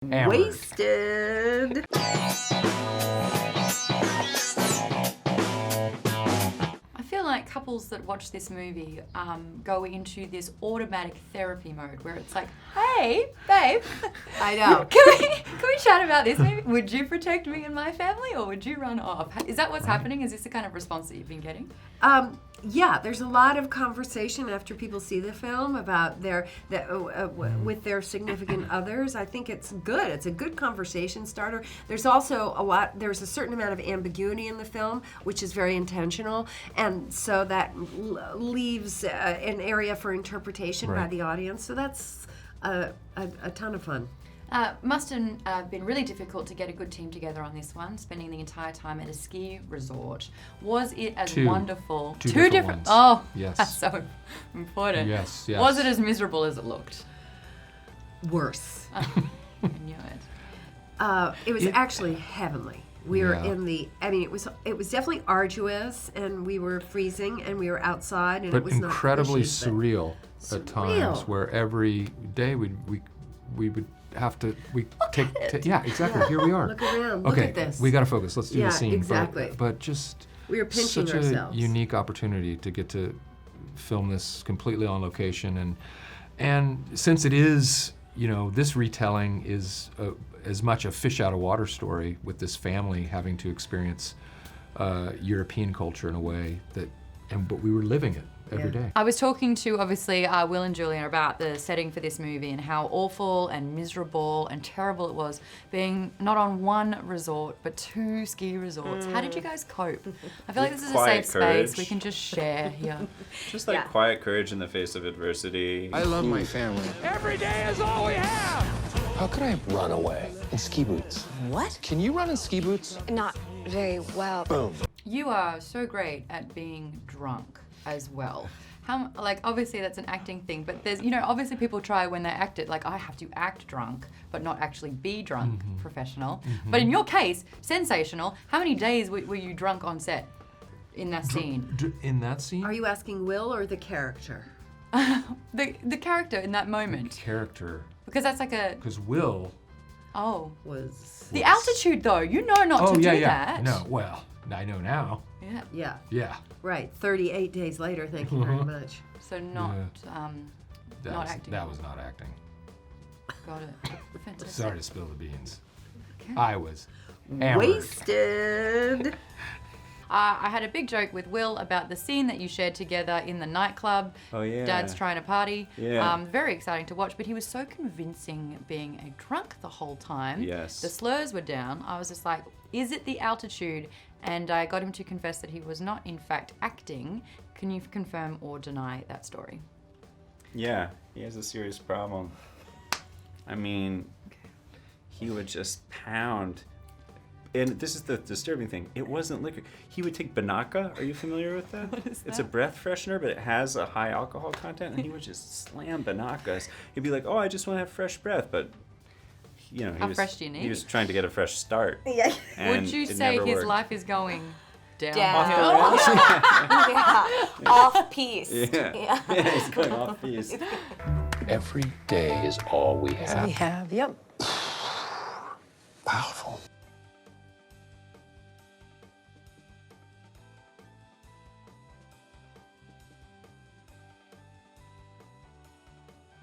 Wasted. I feel like couples that watch this movie go into this automatic therapy mode where it's like, hey, babe. I know. Can we chat about this maybe? Would you protect me and my family or would you run off? Is that what's happening? Is this the kind of response that you've been getting? Yeah, there's a lot of conversation after people see the film about with their significant others. I think it's good. It's a good conversation starter. There's also there's a certain amount of ambiguity in the film, which is very intentional, and so that leaves an area for interpretation by the audience. So that's a ton of fun. Must have been really difficult to get a good team together on this one, spending the entire time at a ski resort. Was it as wonderful? Two different ones. Oh, yes. That's so important. Yes. Was it as miserable as it looked? Worse. I knew it. It was actually heavenly. We were in it was definitely arduous, and we were freezing, and we were outside, and but it was incredibly not surreal at times, where every day we would have to yeah, exactly. Here we are. Look around. Okay, look at this. we got to focus. Let's do the scene. Exactly. But just we were pinching such ourselves. a unique opportunity to get to film this completely on location, and since it is, this retelling is as much a fish out of water story with this family having to experience European culture in a way but we were living it every day. I was talking to, obviously, Will and Julian about the setting for this movie and how awful and miserable and terrible it was being not on one resort, but 2 ski resorts. How did you guys cope? I feel like this is a safe space. We can just share here. Just quiet courage in the face of adversity. I love my family. Every day is all we have. How could I run away in ski boots? What? Can you run in ski boots? Not very well. Boom. You are so great at being drunk as well. Obviously that's an acting thing, but there's, obviously people try when they act it, I have to act drunk, but not actually be drunk, professional. But in your case, sensational. How many days were you drunk on set in that scene? In that scene? Are you asking Will or the character? The character in that moment. Character. Because that's Because Will... was... The altitude, though. You know not to do that. No, well, I know now. Yeah. Right. 38 days later. Thank you very much. So not acting. That was not acting. Got it. Fantastic. Sorry to spill the beans. Okay. I was hammered. Wasted. I had a big joke with Will about the scene that you shared together in the nightclub. Oh, yeah. Dad's trying to party. Yeah. Very exciting to watch, but he was so convincing being a drunk the whole time. Yes. The slurs were down. I was just like, is it the altitude? And I got him to confess that he was not, in fact, acting. Can you confirm or deny that story? Yeah, he has a serious problem. I mean, he would just pound. And this is the disturbing thing. It wasn't liquor. He would take Banaka. Are you familiar with that? What is that? It's a breath freshener, but it has a high alcohol content. And he would just slam Banakas. He'd be like, "Oh, I just want to have fresh breath," but How fresh do you need? He was trying to get a fresh start. Yeah. Would you say his life is going down? Off piece. Yeah, he's going off piece. Every day is all we have. We have, yep. Powerful.